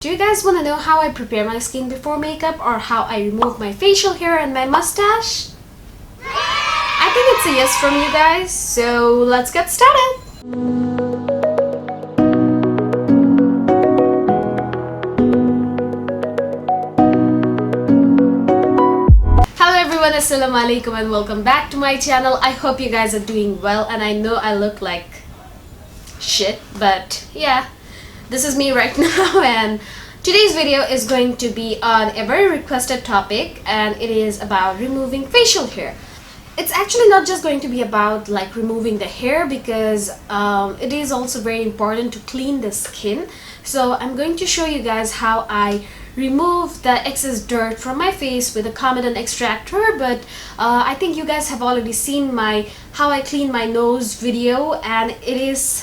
Do you guys want to know how I prepare my skin before makeup or how I remove my facial hair and my mustache? I think it's a yes from you guys, so let's get started! Hello everyone, assalamualaikum and welcome back to my channel. I hope you guys are doing well, and I know I look like shit, but yeah. This is me right now, and today's video is going to be on a very requested topic, and it is about removing facial hair. It's actually not just going to be about like removing the hair, because it is also very important to clean the skin. So I'm going to show you guys how I remove the excess dirt from my face with a Comedon extractor, but I think you guys have already seen my how I clean my nose video, and it is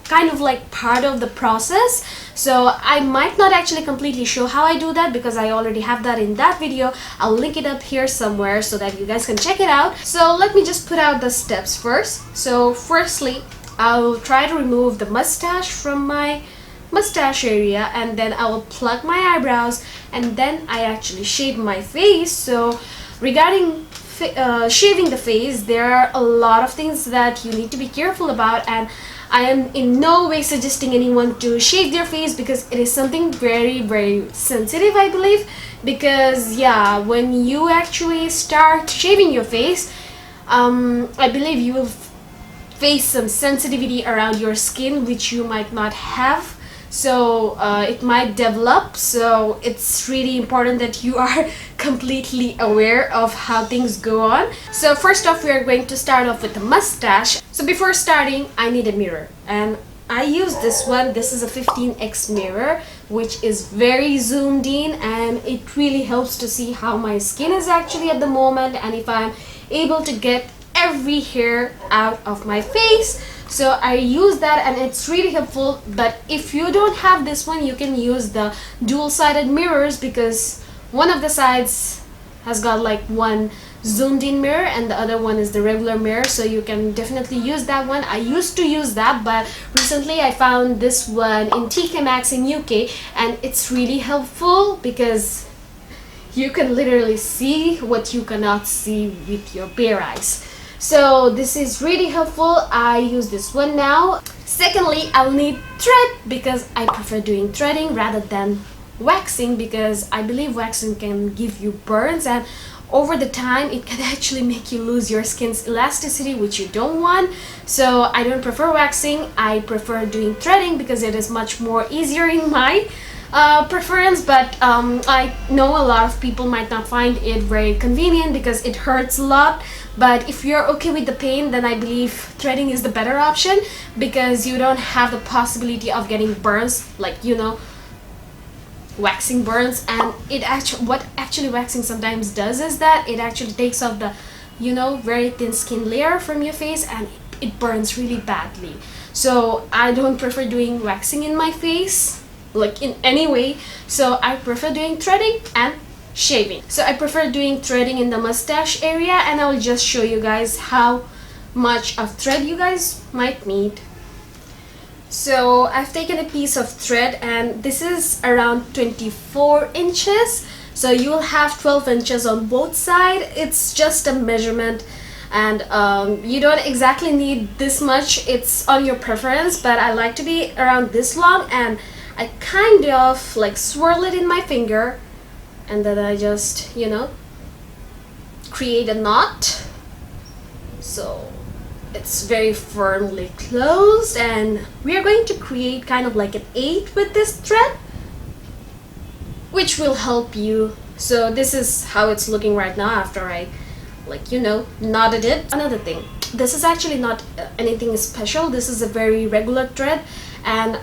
kind of like part of the process, so I might not actually completely show how I do that because I already have that in that video. I'll link it up here somewhere so that you guys can check it out. So let me just put out the steps first. So firstly, I'll try to remove the mustache from my mustache area, and then I will pluck my eyebrows, and then I actually shave my face. So regarding shaving the face, there are a lot of things that you need to be careful about, and I am in no way suggesting anyone to shave their face because it is something very sensitive, I believe. Because yeah, when you actually start shaving your face, I believe you will face some sensitivity around your skin which you might not have. So it might develop, so it's really important that you are completely aware of how things go on. So first off, we are going to start off with the mustache. So before starting, I need a mirror, and I use this one. This is a 15x mirror, which is very zoomed in, and it really helps to see how my skin is actually at the moment, and if I'm able to get every hair out of my face. So I use that, and it's really helpful. But if you don't have this one, you can use the dual-sided mirrors, because one of the sides has got like one zoomed in mirror and the other one is the regular mirror, so you can definitely use that one. I used to use that, but recently I found this one in TK Maxx in UK, and it's really helpful because you can literally see what you cannot see with your bare eyes. So this is really helpful. I use this one now. Secondly, I'll need thread because I prefer doing threading rather than waxing, because I believe waxing can give you burns, and over the time it can actually make you lose your skin's elasticity, which you don't want. So I don't prefer waxing. I prefer doing threading because it is much more easier in my preference, but I know a lot of people might not find it very convenient because it hurts a lot. But if you're okay with the pain, then I believe threading is the better option, because you don't have the possibility of getting burns, like, you know, waxing burns. And it actually, what actually waxing sometimes does is that it actually takes off the, you know, very thin skin layer from your face, and it burns really badly. So I don't prefer doing waxing in my face, like in any way. So I prefer doing threading and shaving. So I prefer doing threading in the mustache area, and I will just show you guys how much of thread you guys might need. So I've taken a piece of thread, and this is around 24 inches. So you'll have 12 inches on both sides. It's just a measurement, and you don't exactly need this much. It's on your preference, but I like to be around this long, and I kind of like swirl it in my finger, and then I just, you know, create a knot. So it's very firmly closed, and we are going to create kind of like an 8 with this thread, which will help you. So this is how it's looking right now after I, like, you know, knotted it. Another thing, this is actually not anything special. This is a very regular thread, and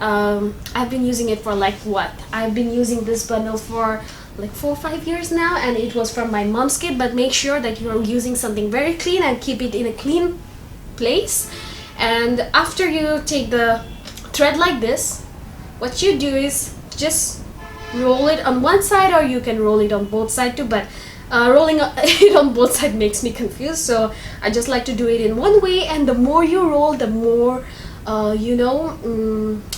I've been using it for like what? I've been using this bundle for like 4 or 5 years now, and it was from my mom's kit. But make sure that you're using something very clean and keep it in a clean place. And after you take the thread like this, what you do is just roll it on one side, or you can roll it on both sides too, but rolling it on both sides makes me confused, so I just like to do it in one way. And the more you roll, the more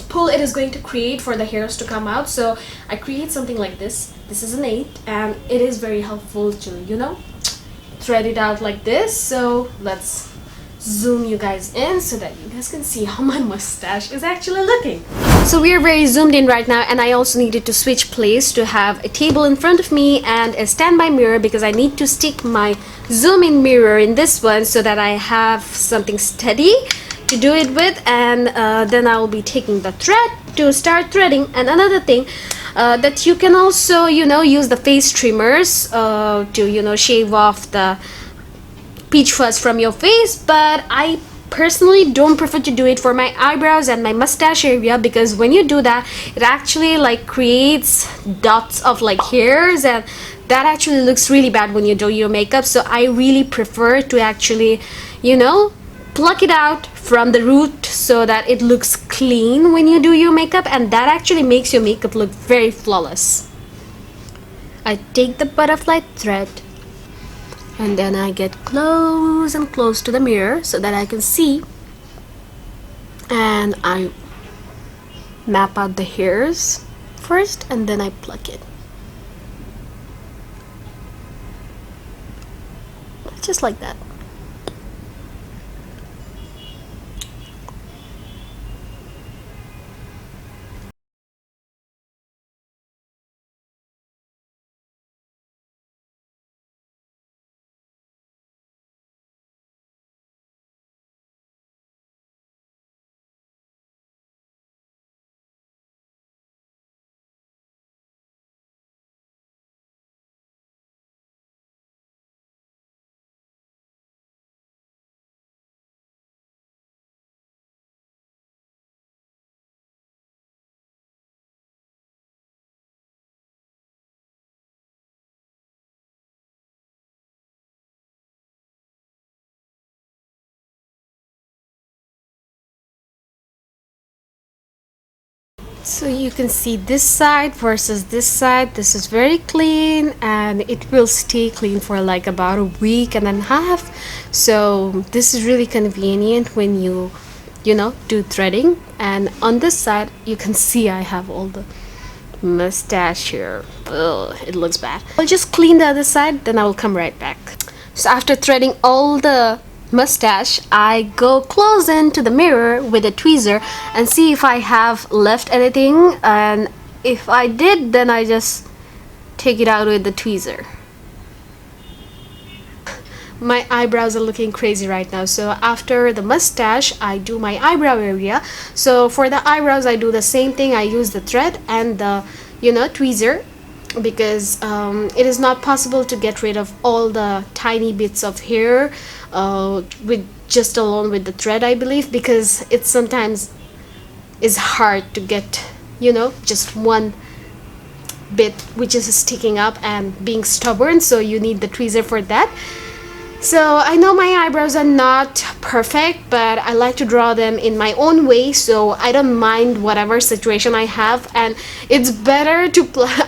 pull it is going to create for the hairs to come out. So I create something like this. This is an 8 and it is very helpful to thread it out like this. So let's zoom you guys in so that you guys can see how my mustache is actually looking. So we are very zoomed in right now, and I also needed to switch place to have a table in front of me and a standby mirror, because I need to stick my zoom in mirror in this one so that I have something steady to do it with, and then I will be taking the thread to start threading. And another thing, that you can also use the face trimmers to shave off the peach fuzz from your face, but I personally don't prefer to do it for my eyebrows and my mustache area, because when you do that, it actually creates dots of hairs, and that actually looks really bad when you do your makeup. So I really prefer to actually pluck it out from the root so that it looks clean when you do your makeup, and that actually makes your makeup look very flawless. I take the butterfly thread and then I get close and close to the mirror so that I can see, and I map out the hairs first and then I pluck it. Just like that. So you can see this side versus this side. This is very clean and it will stay clean for about a week and a half. So this is really convenient when you do threading. And on this side you can see I have all the mustache here. Ugh, it looks bad. I'll just clean the other side, then I will come right back. So after threading all the mustache, I go close into the mirror with a tweezer and see if I have left anything, and if I did, then I just take it out with the tweezer. My eyebrows are looking crazy right now, so after the mustache I do my eyebrow area. So for the eyebrows I do the same thing. I use the thread and the tweezer, because it is not possible to get rid of all the tiny bits of hair with just alone with the thread, I believe, because it sometimes is hard to get just one bit which is sticking up and being stubborn, so you need the tweezer for that. So I know my eyebrows are not perfect, but I like to draw them in my own way, so I don't mind whatever situation I have. And it's better to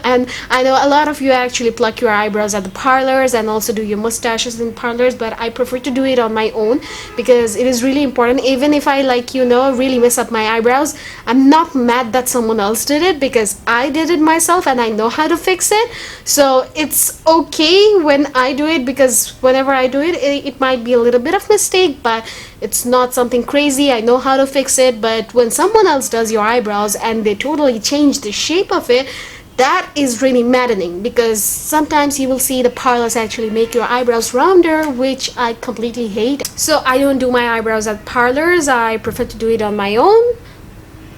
and I know a lot of you actually pluck your eyebrows at the parlors and also do your mustaches in parlors, but I prefer to do it on my own because it is really important. Even if I really mess up my eyebrows, I'm not mad that someone else did it, because I did it myself and I know how to fix it. So it's okay when I do it, because whenever I do it might be a little bit of mistake, but it's not something crazy. I know how to fix it. But when someone else does your eyebrows and they totally change the shape of it, that is really maddening, because sometimes you will see the parlors actually make your eyebrows rounder, which I completely hate. So I don't do my eyebrows at parlors. I prefer to do it on my own,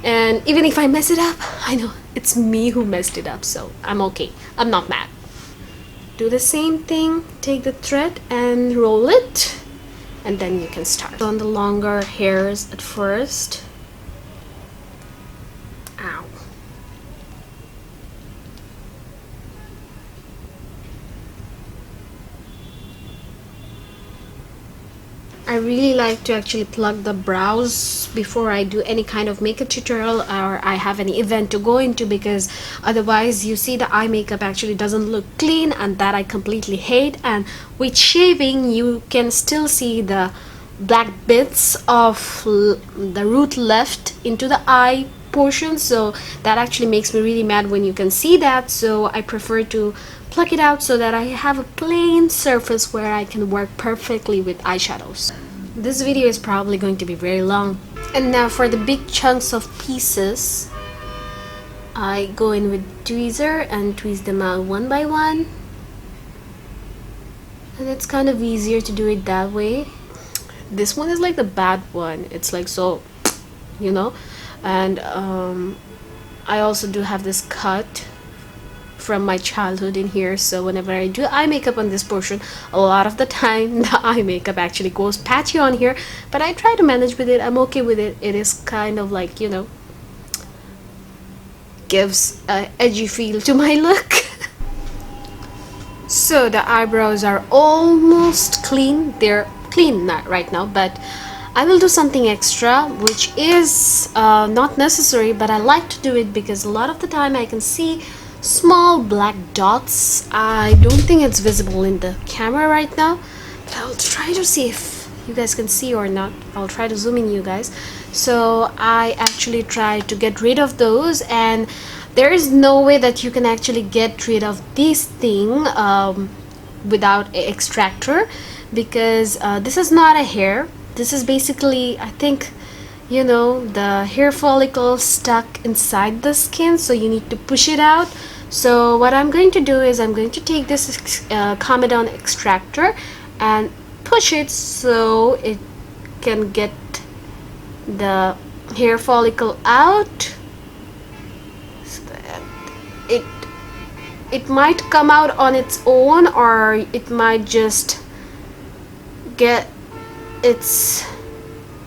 and even if I mess it up, I know it's me who messed it up, so I'm okay. I'm not mad. Do the same thing, take the thread and roll it, and then you can start on the longer hairs at first. Ow. I really like to actually plug the brows before I do any kind of makeup tutorial or I have any event to go into, because otherwise you see the eye makeup actually doesn't look clean, and that I completely hate. And with shaving you can still see the black bits of the root left into the eye portion, so that actually makes me really mad when you can see that. So I prefer to pluck it out so that I have a plain surface where I can work perfectly with eyeshadows. This video is probably going to be very long. And now for the big chunks of pieces, I go in with tweezer and tweeze them out one by one, and it's kind of easier to do it that way. This one is like the bad one, it's like so, you know. And I also do have this cut from my childhood in here, so whenever I do eye makeup on this portion, a lot of the time the eye makeup actually goes patchy on here, but I try to manage with it. I'm okay with it. It is kind of like, you know, gives an edgy feel to my look. So the eyebrows are almost clean. They're clean right now, but I will do something extra, which is not necessary, but I like to do it because a lot of the time I can see small black dots. I don't think it's visible in the camera right now, but I'll try to see if you guys can see or not. I'll try to zoom in you guys. So I actually try to get rid of those, and there is no way that you can actually get rid of this thing without an extractor, because this is not a hair. This is basically, I think, you know, the hair follicle stuck inside the skin, so you need to push it out. So what I'm going to do is I'm going to take this Comedon extractor and push it so it can get the hair follicle out, so that it might come out on its own, or it might just get its,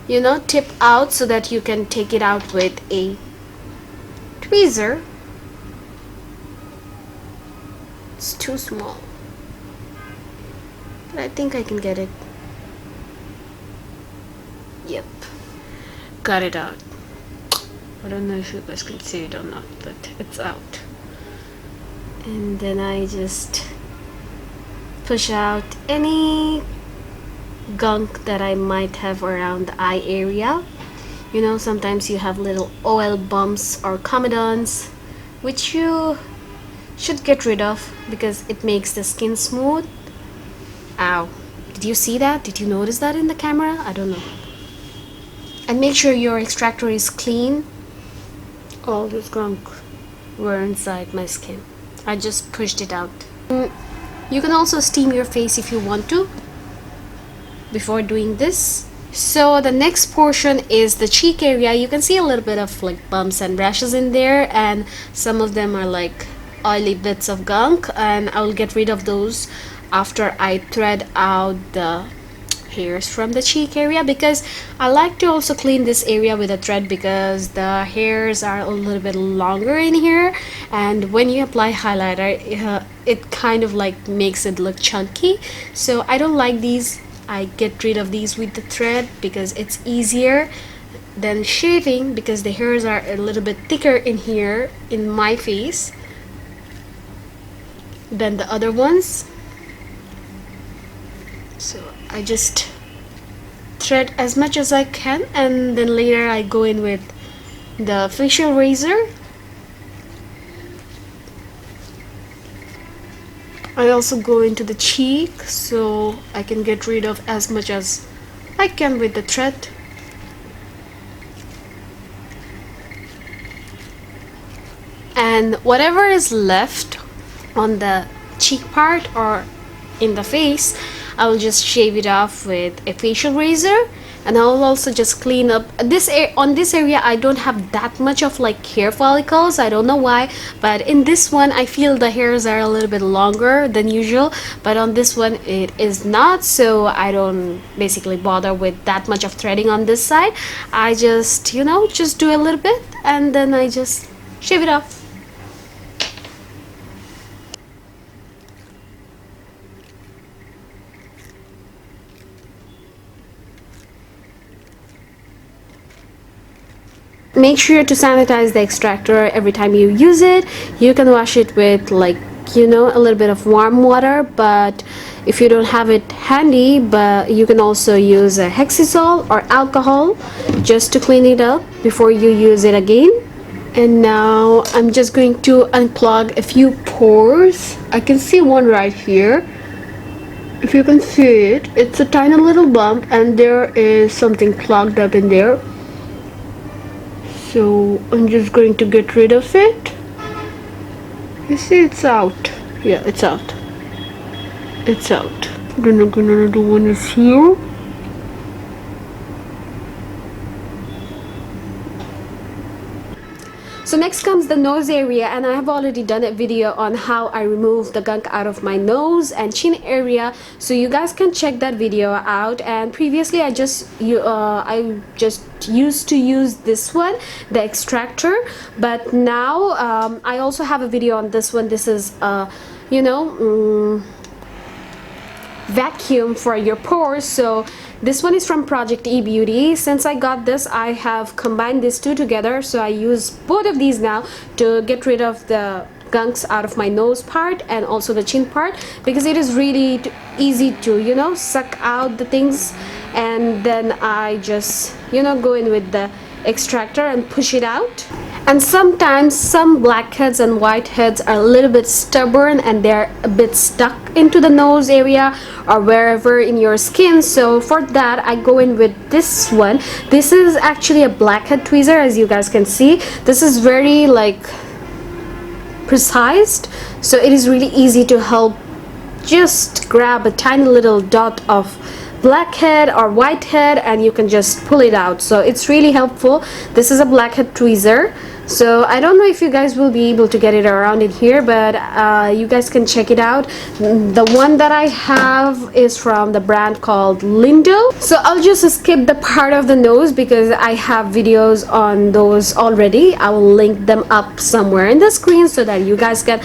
you know, tip out, so that you can take it out with a tweezer. It's too small, but I think I can get it. Yep, got it out. I don't know if you guys can see it or not, but it's out. And then I just push out any gunk that I might have around the eye area. You know, sometimes you have little oil bumps or comedons, which you should get rid of because it makes the skin smooth. Ow, did you see that? Did you notice that in the camera? I don't know. And make sure your extractor is clean. All this gunk were inside my skin. I just pushed it out. You can also steam your face if you want to before doing this. So the next portion is the cheek area. You can see a little bit of like bumps and rashes in there, and some of them are like oily bits of gunk, and I will get rid of those after I thread out the hairs from the cheek area, because I like to also clean this area with a thread because the hairs are a little bit longer in here, and when you apply highlighter it kind of like makes it look chunky. So I don't like these. I get rid of these with the thread because it's easier than shaving, because the hairs are a little bit thicker in here in my face than the other ones. So I just thread as much as I can, and then later I go in with the facial razor. I also go into the cheek so I can get rid of as much as I can with the thread. And whatever is left on the cheek part or in the face, I will just shave it off with a facial razor, and I will also just clean up this on this area. I don't have that much of like hair follicles. I don't know why, but in this one I feel the hairs are a little bit longer than usual, but on this one it is not, so I don't basically bother with that much of threading on this side. I just, you know, just do a little bit and then I just shave it off. Make sure to sanitize the extractor every time you use it. You can wash it with like you know, a little bit of warm water, but if you don't have it handy, but you can also use a hexisol or alcohol just to clean it up before you use it again. And now I'm just going to unclog a few pores. I can see one right here. If you can see it, it's a tiny little bump and there is something clogged up in there. So I'm just going to get rid of it. You see, it's out. Yeah, it's out. It's out. Then again, another one is here. So next comes the nose area, and I have already done a video on how I remove the gunk out of my nose and chin area, so you guys can check that video out. And previously I just used to use this one, the extractor, but now I also have a video on this one. This is you know, vacuum for your pores. So this one is from Project E-Beauty. Since I got this, I have combined these two together, so I use both of these now to get rid of the gunks out of my nose part and also the chin part, because it is really easy to, you know, suck out the things, and then I just, you know, go in with the extractor and push it out. And sometimes some blackheads and whiteheads are a little bit stubborn and they're a bit stuck into the nose area or wherever in your skin. So for that, I go in with this one. This is actually a blackhead tweezer, as you guys can see. This is very like precise, so it is really easy to help just grab a tiny little dot of blackhead or whitehead and you can just pull it out. So it's really helpful. This is a blackhead tweezer. So I don't know if you guys will be able to get it around in here, but you guys can check it out. The one that I have is from the brand called Lindo. So I'll just skip the part of the nose because I have videos on those already. I will link them up somewhere in the screen so that you guys can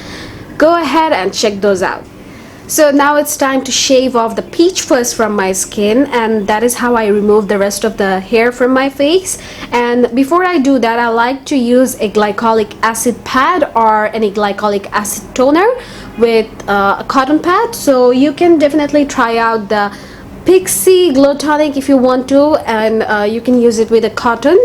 go ahead and check those out. So now it's time to shave off the peach fuzz from my skin, and that is how I remove the rest of the hair from my face. And before I do that, I like to use a glycolic acid pad or any glycolic acid toner with a cotton pad. So you can definitely try out the Pixie Glow Tonic if you want to, and you can use it with a cotton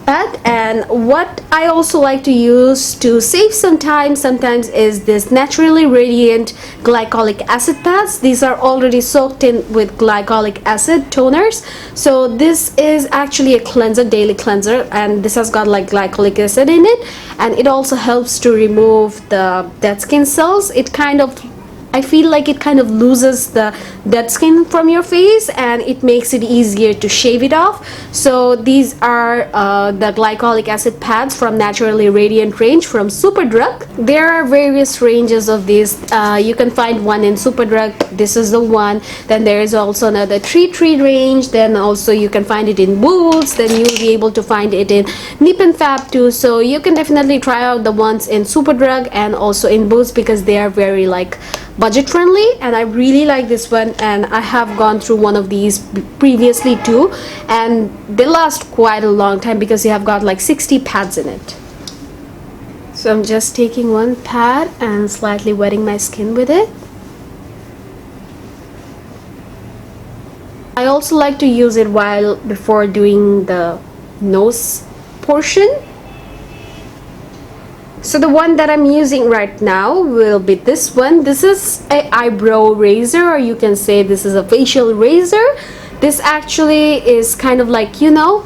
pad. And what I also like to use to save some time sometimes is this Naturally Radiant glycolic acid pads. These are already soaked in with glycolic acid toners. So this is actually a cleanser, daily cleanser, and this has got like glycolic acid in it, and it also helps to remove the dead skin cells. It kind of, I feel like it kind of loses the dead skin from your face and it makes it easier to shave it off. So these are the glycolic acid pads from Naturally Radiant range from Superdrug. There are various ranges of these. You can find one in Superdrug. This is the one. Then there is also another Tree range. Then also you can find it in Boots. Then you'll be able to find it in Nip and Fab too. So you can definitely try out the ones in Superdrug and also in Boots because they are very like budget friendly, and I really like this one, and I have gone through one of these previously too, and they last quite a long time because you have got like 60 pads in it. So I'm just taking one pad and slightly wetting my skin with it. I also like to use it before doing the nose portion. So the one that I'm using right now will be this one. This is an eyebrow razor, or you can say this is a facial razor. This actually is kind of like, you know,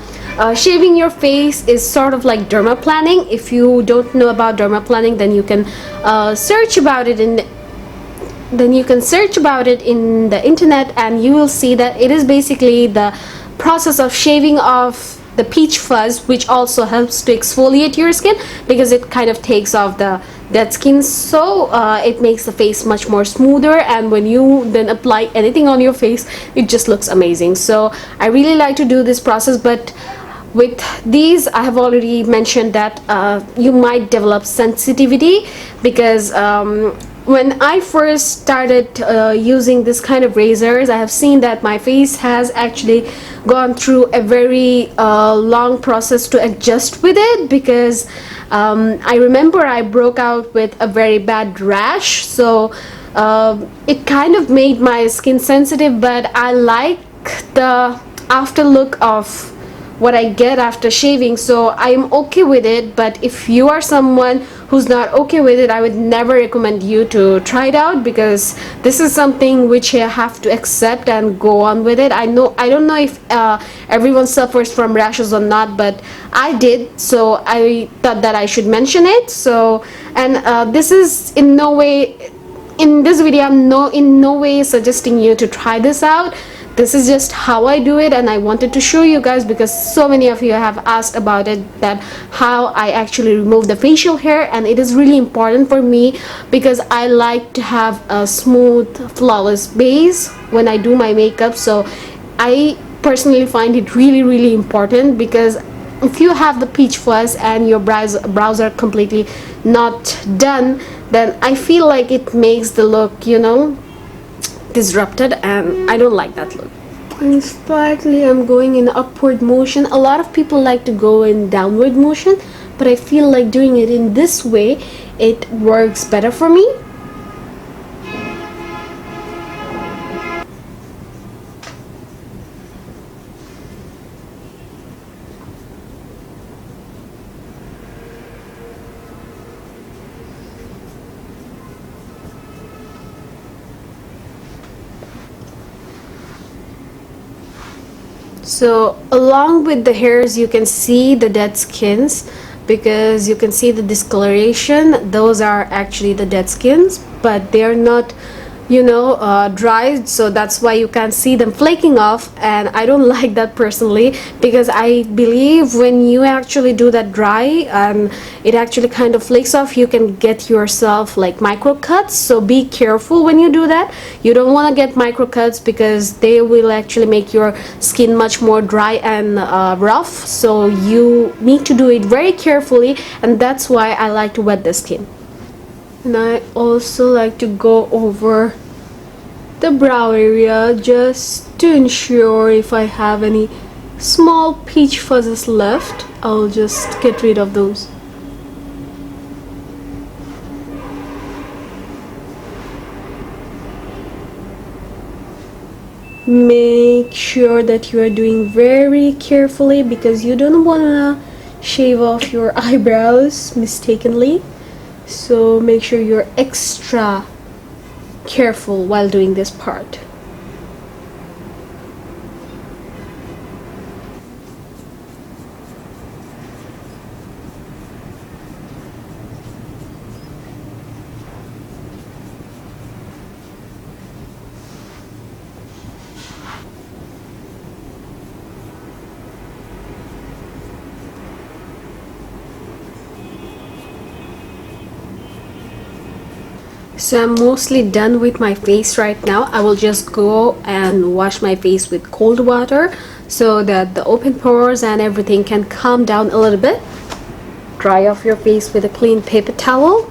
shaving your face is sort of like dermaplaning. If you don't know about dermaplaning, then you can search about it in the internet, and you will see that it is basically the process of shaving off the peach fuzz, which also helps to exfoliate your skin because it kind of takes off the dead skin, so it makes the face much more smoother, and when you then apply anything on your face it just looks amazing. So I really like to do this process, but with these I have already mentioned that you might develop sensitivity because when I first started using this kind of razors, I have seen that my face has actually gone through a very long process to adjust with it, because I remember I broke out with a very bad rash, so it kind of made my skin sensitive, but I like the after look of what I get after shaving, so I'm okay with it. But if you are someone who's not okay with it, I would never recommend you to try it out, because this is something which you have to accept and go on with it. I don't know if everyone suffers from rashes or not, but I did, so I thought that I should mention it. So, and this is in no way, in this video I'm in no way suggesting you to try this out. This is just how I do it, and I wanted to show you guys because so many of you have asked about it, that how I actually remove the facial hair. And it is really important for me because I like to have a smooth, flawless base when I do my makeup. So I personally find it really important, because if you have the peach fuzz and your brows are completely not done, then I feel like it makes the look, you know, disrupted, and I don't like that look. And slightly I'm going in upward motion. A lot of people like to go in downward motion, but I feel like doing it in this way, it works better for me. So along with the hairs, you can see the dead skins, because you can see the discoloration. Those are actually the dead skins, but they are not, you know, dried, so that's why you can see them flaking off. And I don't like that personally, because I believe when you actually do that dry and it actually kind of flakes off, you can get yourself like micro cuts. So be careful when you do that. You don't want to get micro cuts, because they will actually make your skin much more dry and rough. So you need to do it very carefully, and that's why I like to wet the skin. And I also like to go over the brow area just to ensure if I have any small peach fuzzes left, I'll just get rid of those. Make sure that you are doing very carefully, because you don't want to shave off your eyebrows mistakenly. So make sure you're extra careful while doing this part. So I'm mostly done with my face right now. I will just go and wash my face with cold water so that the open pores and everything can calm down a little bit. Dry off your face with a clean paper towel.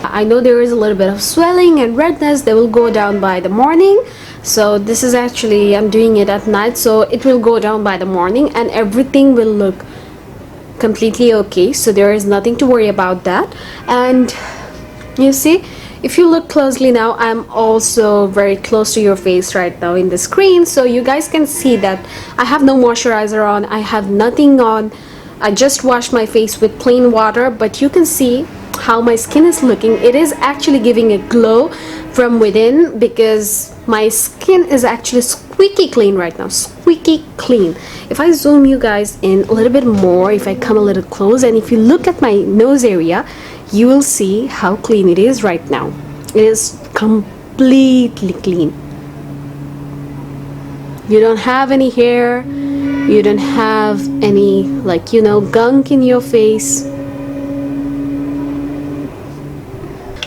I know there is a little bit of swelling and redness that will go down by the morning. So this is actually, I'm doing it at night, so it will go down by the morning and everything will look completely okay. So there is nothing to worry about that. And you see, if you look closely now, I'm also very close to your face right now in the screen, so you guys can see that I have no moisturizer on, I have nothing on. I just washed my face with plain water, but you can see how my skin is looking. It is actually giving a glow from within, because my skin is actually squeaky clean right now, squeaky clean. If I zoom you guys in a little bit more, if I come a little close, and if you look at my nose area, you will see how clean it is right now. It is completely clean. You don't have any hair, you don't have any, like, you know, gunk in your face.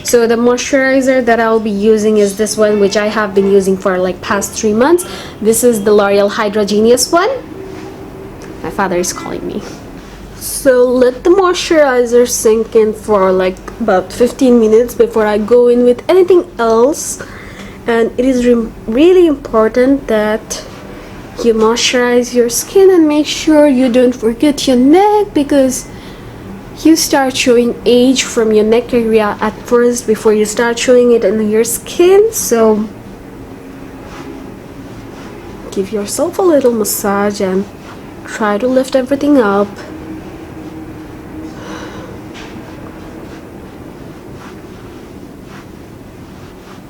So the moisturizer that I'll be using is this one, which I have been using for like past 3 months. This is the L'Oreal Hydra Genius one. My father is calling me. So let the moisturizer sink in for like about 15 minutes before I go in with anything else. And it is really important that you moisturize your skin and make sure you don't forget your neck, because you start showing age from your neck area at first before you start showing it in your skin. So give yourself a little massage and try to lift everything up.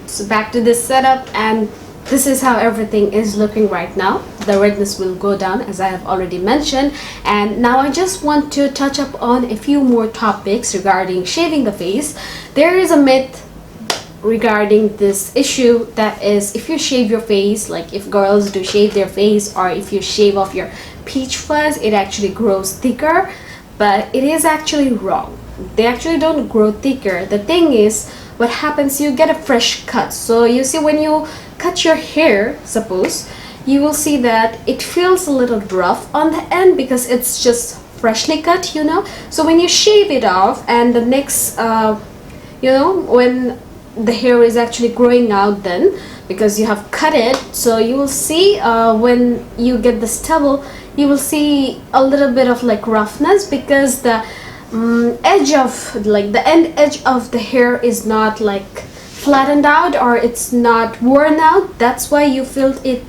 So back to this setup, and this is how everything is looking right now. The redness will go down, as I have already mentioned. And now I just want to touch up on a few more topics regarding shaving the face. There is a myth regarding this issue, that is, if you shave your face, like if girls do shave their face, or if you shave off your peach fuzz, it actually grows thicker. But it is actually wrong. They actually don't grow thicker. The thing is, what happens, you get a fresh cut. So you see, when you cut your hair, suppose, you will see that it feels a little rough on the end because it's just freshly cut, you know. So when you shave it off, and the next you know, when the hair is actually growing out, then because you have cut it, so you will see when you get the stubble, you will see a little bit of like roughness, because the edge of, like, the end edge of the hair is not like flattened out, or it's not worn out. That's why you feel it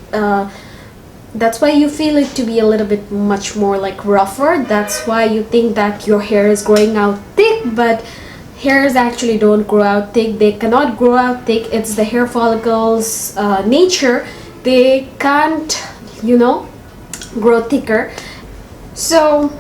that's why you feel it to be a little bit much more like rougher. That's why you think that your hair is growing out thick, but hairs actually don't grow out thick. They cannot grow out thick. It's the hair follicles nature. They can't, you know, grow thicker. So,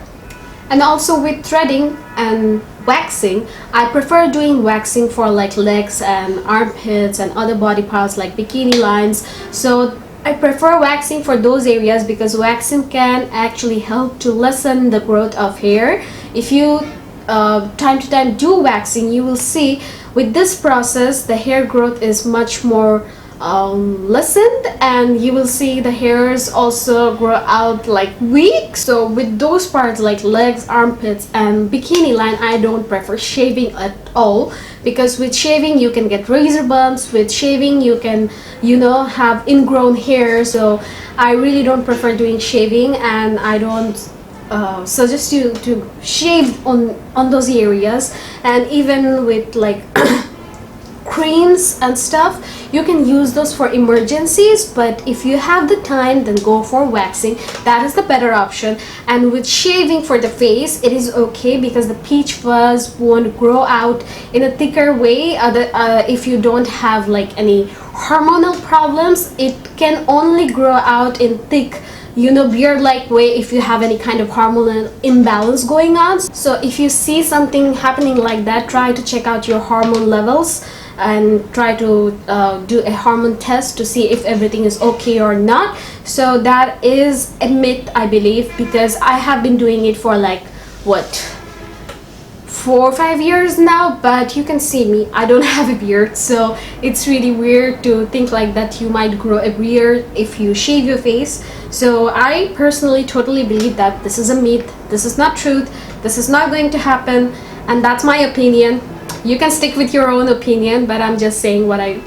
and also with threading and waxing, I prefer doing waxing for like legs and armpits and other body parts like bikini lines. So I prefer waxing for those areas, because waxing can actually help to lessen the growth of hair. If you time to time do waxing, you will see with this process the hair growth is much more lessened, and you will see the hairs also grow out like weak. So with those parts like legs, armpits and bikini line, I don't prefer shaving at all, because with shaving you can get razor bumps. With shaving you can, you know, have ingrown hair. So I really don't prefer doing shaving, and I don't suggest you to shave on those areas. And even with like creams and stuff, you can use those for emergencies, but if you have the time, then go for waxing. That is the better option. And with shaving for the face, it is okay, because the peach fuzz won't grow out in a thicker way. If you don't have like any hormonal problems, it can only grow out in thick, you know, beard-like way if you have any kind of hormonal imbalance going on. So if you see something happening like that, try to check out your hormone levels and try to do a hormone test to see if everything is okay or not. So that is a myth, I believe, because I have been doing it for like what, 4 or 5 years now, but you can see me, I don't have a beard. So it's really weird to think like that you might grow a beard if you shave your face. So I personally totally believe that this is a myth, this is not truth, this is not going to happen, and that's my opinion. You can stick with your own opinion, but I'm just saying what I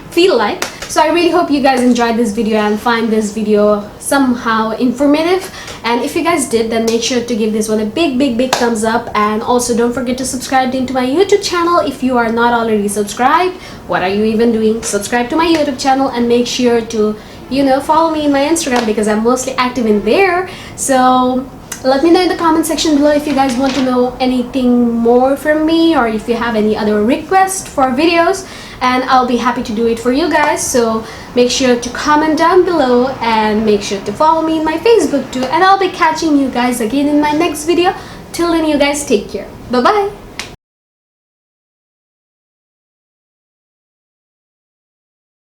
feel like. So I really hope you guys enjoyed this video and find this video somehow informative. And if you guys did, then make sure to give this one a big thumbs up. And also don't forget to subscribe into my YouTube channel if you are not already subscribed. What are you even doing? Subscribe to my YouTube channel, and make sure to, you know, follow me in my Instagram, because I'm mostly active in there. So let me know in the comment section below if you guys want to know anything more from me, or if you have any other requests for videos, and I'll be happy to do it for you guys. So make sure to comment down below, and make sure to follow me in my Facebook too, and I'll be catching you guys again in my next video. Till then, you guys take care. Bye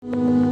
bye.